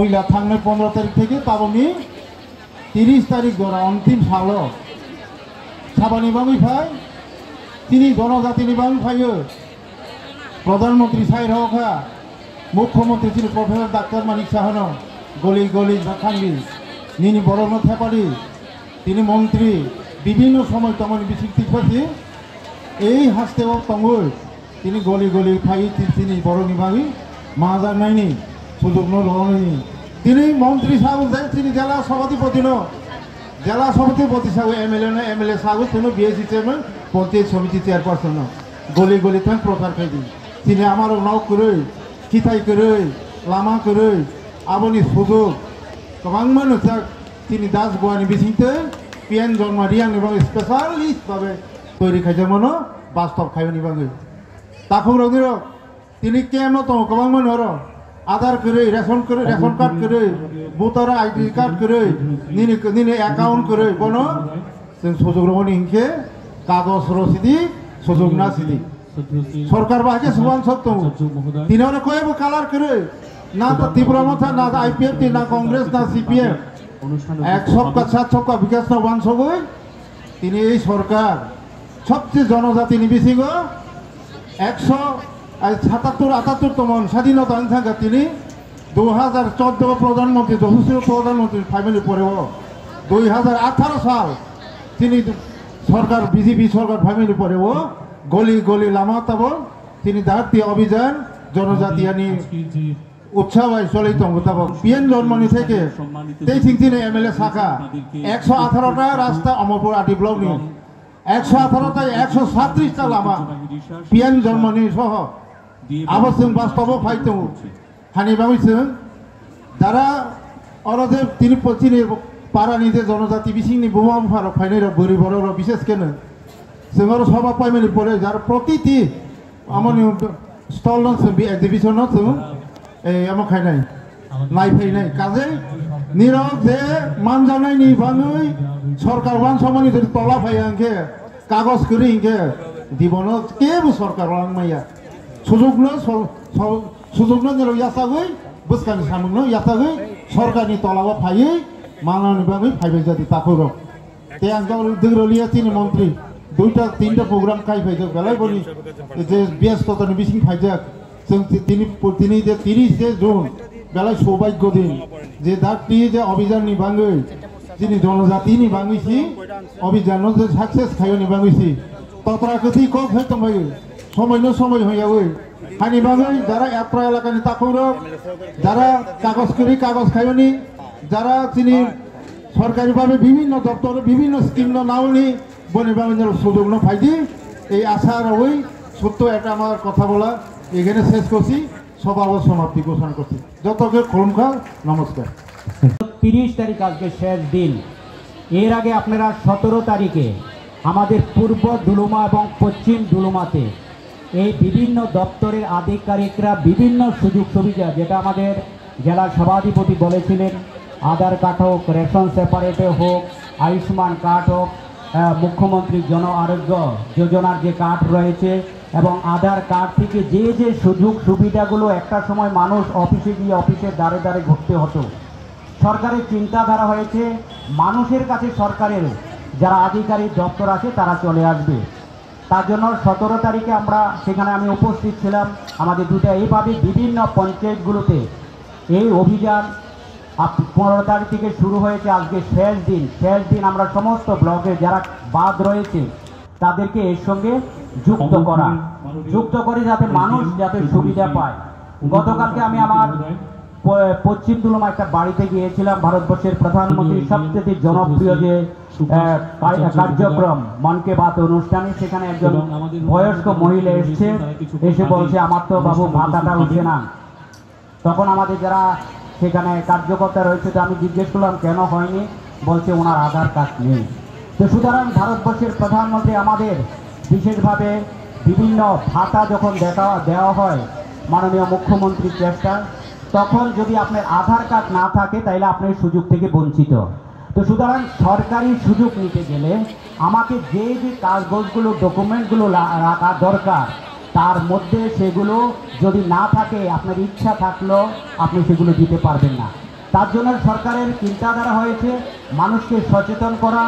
পয়লা থাকলে 15 তারিখ থেকে তাবনি 30 তারিখ ধরা অন্তিম সাল সাবানি বাঙি ফাই তিনি জনজাতিনি বাঙি ফাইयो প্রধানমন্ত্রী সাইর হকা মুখ্যমন্ত্রী তিনি প্রফেসর ডাক্তার মানিক সাহানো গলি গলি থাকি নিনি বড় থেপারি তিনি মন্ত্রী বিভিন্ন সময় তেমন বিশিষ্টি পাচ্ছি এই হাসতেও তঙ্গুর তিনি গলি গলি খাই তিনি বড় নিবাগী মাজার নাইনি সুযোগ নয়নি তিনি মন্ত্রী সাহু তিনি জেলা সভাধিপতি জেলা সভাধিপতি সাহু এমএলএ সাহু তিনি বিএসি চেয়ারম্যান পঞ্চায়েত সমিতি চেয়ারপারসন গলি গলি থাক প্রচার খাইদি তিনি আমার নাও করে খিথাই করে লামা করে আবনি সুযোগ गोबां মানুষ তিনি দাস গোয়ানি বিসিংতে পিএন জন্ম রিয়াং এবং স্পেশালিস্ট ভাবে তৈরি খাইজামনো বাস্তব খাইনি বাঙে তাকু রঙির তিনি কেন তো গোबां মানুষ আধার করে রেশন কার্ড করে ভোটার আইডি কার্ড করে নিনি অ্যাকাউন্ট করে বনো जों সুযোগ রঙনি হিংকে কাগজ রসিদি সুযোগ না সিদি সরকার বাকে সুবান সত্য তিনি কয়েবো কালার করে না তো ত্রিপুরা মথা না আইপিএফ না কংগ্রেস না সিপিএম এক সপ্তাহ 7 সপ্তাহ বিকাশ না ওয়ান সবই তিনি এই সরকার সবচেয়ে জনজাতি নিবিসিগ 177 তমন স্বাধীনতা থাকা তিনি 2014 প্রধানমন্ত্রী যশস্বী প্রধানমন্ত্রী ফ্যামিলি পরেও 2018 সাল তিনি সরকার বিজেপি সরকার ফ্যামিলি পরেও গলি গলি লামা তাব তিনি দাঁড়তি অভিযান জনজাতিয়ানি উৎসাহ চলে পিএন জন্মনি থেকে তিনি এমএলএ শাখা 118টা রাস্তা অমরপুর আটি ব্লক নি 118টায় 137টা লামা পিএন জন্মনি সহ আবশ্যক বাস্তব ফাইতো হানি বামিছেন যারা অরদেব তিনি পাড়ানি যে জনজাতি বিসিংনি বোমা ফারক ফাইনাই বরি বড় বিশেষ কেন जों सभा पाइमेनि परे जार प्रतिटी आमनि स्टल एग्जिबिशन जों आम खाइनाय नायफैनाय काजे निरक जे मानजानायनि बाङै सरकार वान समनि जदि तला फाया इंके कागज करि इंके दिबनो केबो सरकार लांमाया सुजुगनो निरक यासागै बसकानि सामुनो यासागै सरकारनि तलावा फायै मांगनानि बाङै फाइबाय जादि ताखुरो ते आं दोरलिया तिनि मन्त्रि 2-3টা প্রোগ্রাম খাই ফাইজাক বেলায় বলি যে ব্যস্ততানি বিসিং ফাইজাক তিনি যে 30 জুন বেলায় সৌভাগ্য দিন যে দাঁড়টি যে অভিযান নিবাঙ্গই তিনি জনজাতি নিবাঙ্গিছি অভিযান যে সাকসেস খাইও নিবাঙ্গিছি তত্রাকতি কক হইতো ভাই সময় হইয়াবই হানি বাঙ্গই যারা এপ্রা এলাকানি তাকুরক যারা কাগজ খাইওনি যারা তিনি সরকারিভাবে বিভিন্ন দপ্তরে বিভিন্ন স্কিম নাওনি বনি বাঙালির সুযোগ না ফাইদি এই আশা রই সত্য এটা আমার কথা বলা এখানে শেষ করছি সবার সমাপ্তি ঘোষণা করছি যতকে খুলমখা নমস্কার 30 তারিখ আজকে শেষ দিন এর আগে আপনারা 17 তারিখে আমাদের পূর্ব দুলুমা এবং পশ্চিম দুলুমাতে এই বিভিন্ন দপ্তরের আধিকারিকরা বিভিন্ন সুযোগ সুবিধা যেটা আমাদের জেলা সভাধিপতি বলেছিলেন আধার কার্ড হোক রেশন সেপারেটে হোক আয়ুষ্মান কার্ড হোক মুখ্যমন্ত্রী জন আরোগ্য যোজনার যে কার্ড রয়েছে এবং আধার কার্ড থেকে যে সুযোগ সুবিধাগুলো একটা সময় মানুষ অফিসে গিয়ে অফিসের দ্বারে দ্বারে ঘুরতে হতো সরকারের চিন্তাধারা হয়েছে মানুষের কাছে সরকারের যারা আধিকারিক দপ্তর আছে তারা চলে আসবে তার জন্য 17 তারিখে আমরা সেখানে আমি উপস্থিত ছিলাম আমাদের দুটা এইভাবে বিভিন্ন পঞ্চায়েতগুলোতে এই অভিযান 15 তারিখ থেকে শুরু হয়েছে আজকে শেষ দিন আমরা সমস্ত ব্লকে যারা বাদ রয়েছে তাদেরকে এর সঙ্গে যুক্ত করে যাতে মানুষ যাতে সুবিধা পায় গতকালকে আমি আমার পশ্চিম দুলুমা একটা বাড়িতে গিয়েছিলাম ভারতবর্ষের প্রধানমন্ত্রীর সবচেয়ে জনপ্রিয় যে কার্যক্রম মন কে বাত অনুষ্ঠানে সেখানে একজন বয়স্ক মহিলা এসে বলছে আমার তো বাবু ভাতাটা উঠছে না তখন আমাদের যারা সেখানে কার্যকর্তা রয়েছে তো আমি জিজ্ঞেস করলাম কেন হয়নি বলছে ওনার আধার কার্ড নেই তো সুতরাং ভারতবর্ষের প্রধানমন্ত্রী আমাদের বিশেষভাবে বিভিন্ন ভাতা যখন দেওয়া হয় মাননীয় মুখ্যমন্ত্রীর চেষ্টা তখন যদি আপনার আধার কার্ড না থাকে তাহলে আপনি সুযোগ থেকে বঞ্চিত তো সুতরাং সরকারি সুযোগ নিতে গেলে আমাকে যে কাগজগুলো ডকুমেন্টগুলো রাখা দরকার তার মধ্যে সেগুলো যদি না থাকে আপনার ইচ্ছা থাকলেও আপনি সেগুলো দিতে পারবেন না তার জন্য সরকারের চিন্তাধারা হয়েছে মানুষকে সচেতন করা,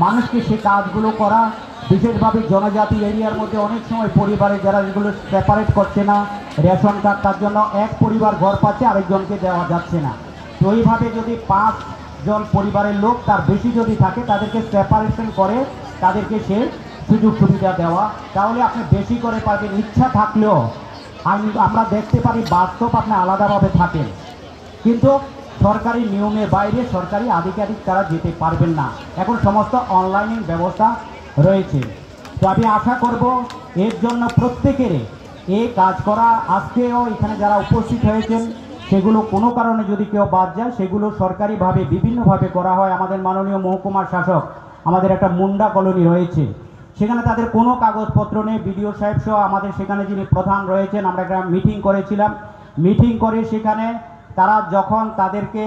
মানুষকে সে কাজগুলো করা। বিশেষভাবে জনজাতি এরিয়ার মধ্যে অনেক সময় পরিবারে যারা এগুলো সেপারেট করছে না রেশন কার্ড, তার জন্য এক পরিবার ঘর পাচ্ছে, আরেকজনকে দেওয়া যাচ্ছে না। তো এইভাবে যদি 5 জন পরিবারের লোক তার বেশি যদি থাকে তাদেরকে সেপারেশন করে তাদেরকে সে সুযোগ সুবিধা দেওয়া, তাহলে আপনি বেশি করে পাবেন। ইচ্ছা থাকলেও আমরা দেখতে পারি বাস্তব আপনি আলাদাভাবে থাকেন, কিন্তু সরকারি নিয়মের বাইরে সরকারি আধিকারিক তারা যেতে পারবেন না। এখন সমস্ত অনলাইন ব্যবস্থা রয়েছে। তো আমি আশা করব এর জন্য প্রত্যেকের এই কাজ করা। আজকেও এখানে যারা উপস্থিত হয়েছেন সেগুলো কোনো কারণে যদি কেউ বাদ যায় সেগুলো সরকারিভাবে বিভিন্নভাবে করা হয়। আমাদের মাননীয় মহকুমার শাসক, আমাদের একটা মুন্ডা কলোনি রয়েছে, সেখানে তাদের কোনো কাগজপত্র নেই। বিডিও সাহেব সহ আমাদের সেখানে যিনি প্রধান রয়েছেন, আমরা একটা মিটিং করেছিলাম। মিটিং করে সেখানে তারা যখন তাদেরকে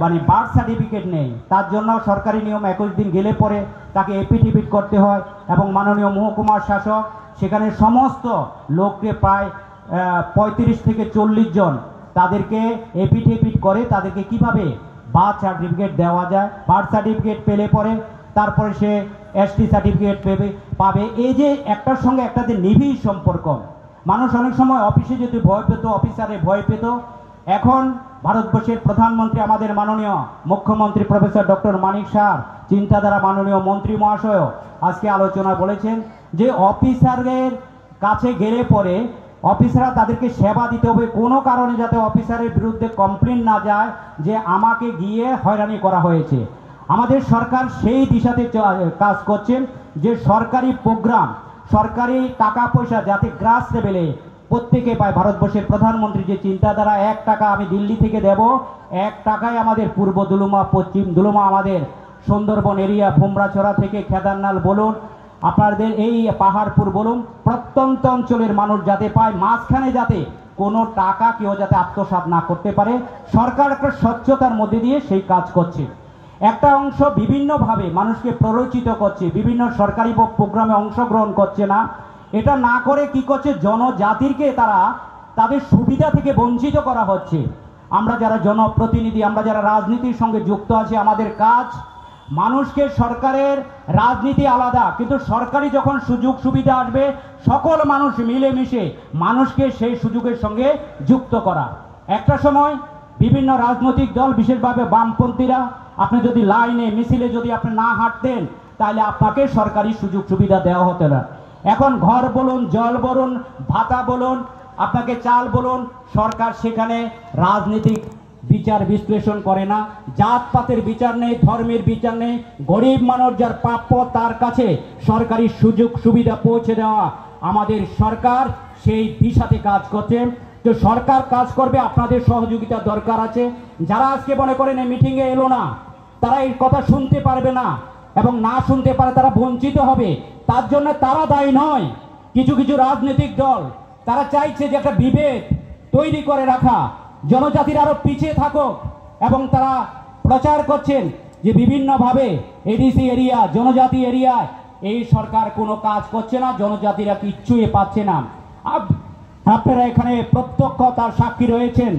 মানে বার্থ সার্টিফিকেট নেই, তার জন্য সরকারি নিয়ম 21 দিন গেলে পরে তাকে এফিডেভিট করতে হয়। এবং মাননীয় মহকুমার শাসক সেখানে সমস্ত লোককে প্রায় 35 থেকে 40 জন তাদেরকে এফিডেভিট করে তাদেরকে কিভাবে বার্থ সার্টিফিকেট দেওয়া যায়। বার্থ সার্টিফিকেট পেলে পরে তারপরে সে এসটি সার্টিফিকেট পাবে। এই যে একটার সঙ্গে একটাতে নিবিড় সম্পর্ক। মানুষ অনেক সময় অফিসে যেতে ভয় পেত, অফিসারে ভয় পেত। এখন ভারতবর্ষের প্রধানমন্ত্রী আমাদের মাননীয় মুখ্যমন্ত্রী প্রফেসর ডক্টর মানিক সার চিন্তাধারা, মাননীয় মন্ত্রী মহাশয় আজকে আলোচনা বলেছেন যে অফিসারের কাছে গেলে পরে অফিসাররা তাদেরকে সেবা দিতে হবে। কোনো কারণে যাতে অফিসারের বিরুদ্ধে কমপ্লেন না যায় যে আমাকে গিয়ে হয়রানি করা হয়েছে। আমাদের সরকার সেই দিশাতে কাজ করছেন যে সরকারি প্রোগ্রাম, সরকারি টাকা পয়সা যাতে গ্রাস লেভেলে প্রত্যেকে পায়। ভারতবর্ষের প্রধানমন্ত্রী যে চিন্তাধারা, 1 টাকা আমি দিল্লি থেকে দেব, 1 টাকায় আমাদের পূর্ব দুলুমা, পশ্চিম দুলুমা, আমাদের সুন্দরবন এরিয়া, ভুমরাছড়া থেকে খেদারনাল বলুন, আপনাদের এই পাহাড়পুর বলুন, প্রত্যন্ত অঞ্চলের মানুষ যাতে পায়, মাঝখানে যাতে কোনো টাকা কেউ যাতে আত্মসাৎ না করতে পারে। সরকার একটা স্বচ্ছতার মধ্যে দিয়ে সেই কাজ করছে। একটা অংশ বিভিন্নভাবে মানুষকে প্ররোচিত করছে, বিভিন্ন সরকারি প্রোগ্রামে অংশগ্রহণ করছে না। এটা না করে কি করছে, জনজাতিকে তারা তাদের সুবিধা থেকে বঞ্চিত করা হচ্ছে। আমরা যারা জনপ্রতিনিধি, আমরা যারা রাজনীতির সঙ্গে যুক্ত আছি, আমাদের কাজ মানুষকে, সরকারের রাজনীতি আলাদা, কিন্তু সরকারি যখন সুযোগ সুবিধা আসবে সকল মানুষ মিলেমিশে মানুষকে সেই সুযোগের সঙ্গে যুক্ত করা। একটা সময় বিভিন্ন রাজনৈতিক দল, বিশেষভাবে বামপন্থীরা, আপনি যদি লাইনে মিছিলে যদি আপনি না হাঁটতেন তাহলে আপনাকে সরকারি সুযোগ সুবিধা দেওয়া হতো না। এখন ঘর বলুন, জল বলুন, ভাতা বলুন, আপনাকে চাল বলুন, সরকার সেখানে রাজনীতিক বিচার বিশ্লেষণ করে না, জাতপাতের বিচার নেই, ধর্মের বিচার নেই। গরিব মানুষ যার প্রাপ্য তার কাছে সরকারি সুযোগ সুবিধা পৌঁছে দেওয়া আমাদের সরকার সেই দিশাতে কাজ করছে। তো সরকার কাজ করবে, আপনাদের সহযোগিতা দরকার আছে। যারা আজকে মনে করেন এই মিটিংয়ে এলো না, তারা এই কথা শুনতে পারবে না এবং না শুনতে পারে তারা বঞ্চিত হবে। তার জন্য তারা দায়ী নয়। কিছু কিছু রাজনৈতিক দল তারা চাইছে যে একটা বিভেদ তৈরি করে রাখা, জনজাতির আরো পিছিয়ে থাকুক, এবং তারা প্রচার করছেন যে বিভিন্নভাবে এডিসি এরিয়া, জনজাতি এরিয়ায় এই সরকার কোনো কাজ করছে না, জনজাতিরা কিচ্ছুই পাচ্ছে না। আপনারা এখানে প্রত্যক্ষ তার সাক্ষী রয়েছেন।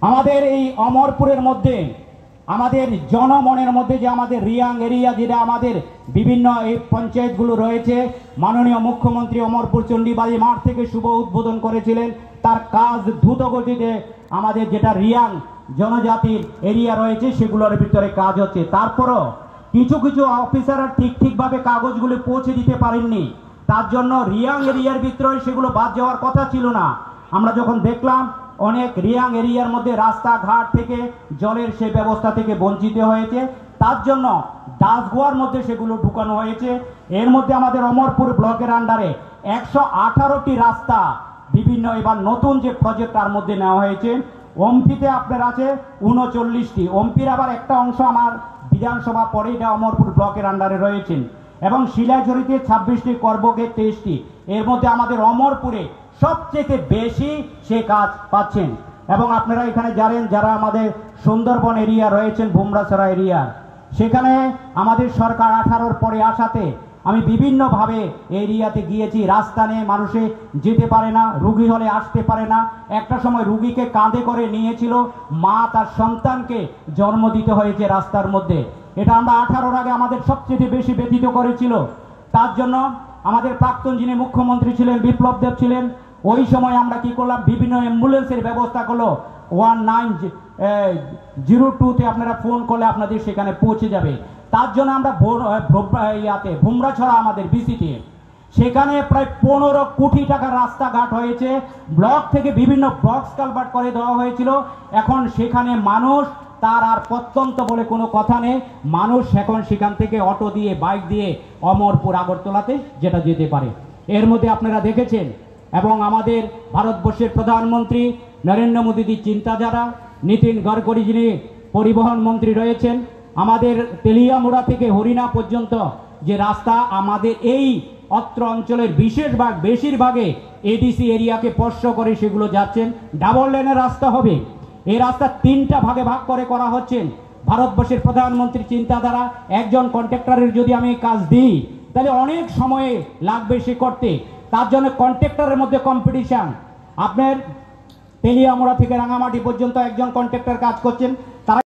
আমাদের এই অমরপুরের মধ্যে, আমাদের জনমনের মধ্যে যে আমাদের রিয়াং এরিয়া, যেটা আমাদের বিভিন্ন এই পঞ্চায়েতগুলো রয়েছে, মাননীয় মুখ্যমন্ত্রী অমরপুর চণ্ডীবাড়ি মাঠ থেকে শুভ উদ্বোধন করেছিলেন। তার কাজ দ্রুত গতিতে আমাদের যেটা রিয়াং জনজাতির এরিয়া রয়েছে সেগুলোর ভিতরে কাজ হচ্ছে। তারপরও কিছু কিছু অফিসাররা ঠিকভাবে কাগজগুলো পৌঁছে দিতে পারেননি। তার জন্য রিয়াং এরিয়ার ভিতরে সেগুলো বাদ যাওয়ার কথা ছিল না। আমরা যখন দেখলাম অনেক রিয়াং এরিয়ার মধ্যে রাস্তাঘাট থেকে জলের সেই ব্যবস্থা থেকে বঞ্চিত হয়েছে, তার জন্য দাসগোয়ার মধ্যে সেগুলো ঢুকানো হয়েছে। এর মধ্যে আমাদের অমরপুর ব্লকের আন্ডারে 118টি রাস্তা বিভিন্ন এবার নতুন যে প্রজেক্ট তার মধ্যে নেওয়া হয়েছে। ওমপিতে আপনার আছে 39টি, ওমপির আবার একটা অংশ আমার বিধানসভা পরে এটা অমরপুর ব্লকের আন্ডারে রয়েছেন, এবং শিলাঝড়িতে 26টি, করবকে 23টি। এর মধ্যে আমাদের অমরপুরে সবচেয়ে বেশি সে কাজ পাচ্ছেন। এবং আপনারা এখানে জানেন যারা আমাদের সুন্দরবন এরিয়া রয়েছেন, ভুমরাছড়া এরিয়া, সেখানে আমাদের সরকার 18-র পরে আসাতে আমি বিভিন্নভাবে এরিয়াতে গিয়েছি, রাস্তা নিয়ে মানুষে যেতে পারে না, রুগী হলে আসতে পারে না। একটা সময় রুগীকে কাঁধে করে নিয়েছিল, মা তার সন্তানকে জন্ম দিতে হয়েছে রাস্তার মধ্যে। এটা আমরা 18-র আগে আমাদের সবচেয়ে বেশি ব্যথিত করেছিল। তার জন্য আমাদের প্রাক্তন যিনি মুখ্যমন্ত্রী ছিলেন বিপ্লব দেব ছিলেন, ওই সময় আমরা কি করলাম, বিভিন্ন অ্যাম্বুলেন্সের ব্যবস্থা করলো। 1902-তে আপনারা ফোন করলে আপনাদের সেখানে পৌঁছে যাবে। তার জন্য আমরা ভুমরাছড়া আমাদের বিসিটি, সেখানে প্রায় 15 কোটি টাকার রাস্তাঘাট হয়েছে। ব্লক থেকে বিভিন্ন বক্স কালভার্ট করে দেওয়া হয়েছিল। এখন সেখানে মানুষ, তার আর প্রত্যন্ত বলে কোনো কথা নেই, মানুষ এখন সেখান থেকে অটো দিয়ে, বাইক দিয়ে অমরপুর, আগরতলাতে যেটা যেতে পারে। এর মধ্যে আপনারা দেখেছেন, এবং আমাদের ভারতবর্ষের প্রধানমন্ত্রী নরেন্দ্র মোদীজির চিন্তাধারা, নীতিন গডকরি যিনি পরিবহন মন্ত্রী রয়েছেন, আমাদের তেলিয়ামুড়া থেকে হরিণা পর্যন্ত যে রাস্তা, আমাদের এই অত্র অঞ্চলের বেশিরভাগে এডিসি এরিয়াকে স্পর্শ করে সেগুলো যাচ্ছেন। ডাবল লেনের রাস্তা হবে। এই রাস্তা 3টা ভাগে ভাগ করে করা হচ্ছেন। ভারতবর্ষের প্রধানমন্ত্রীর চিন্তাধারা, একজন কন্ট্রাক্টরের যদি আমি কাজ দিই তাহলে অনেক সময় লাগবে সে করতে। তার জন্য কন্ট্রাক্টরের মধ্যে কম্পিটিশন। আপনার তেলিয়ামুড়া থেকে রাঙামাটি পর্যন্ত একজন কন্ট্রাক্টর কাজ করছেন,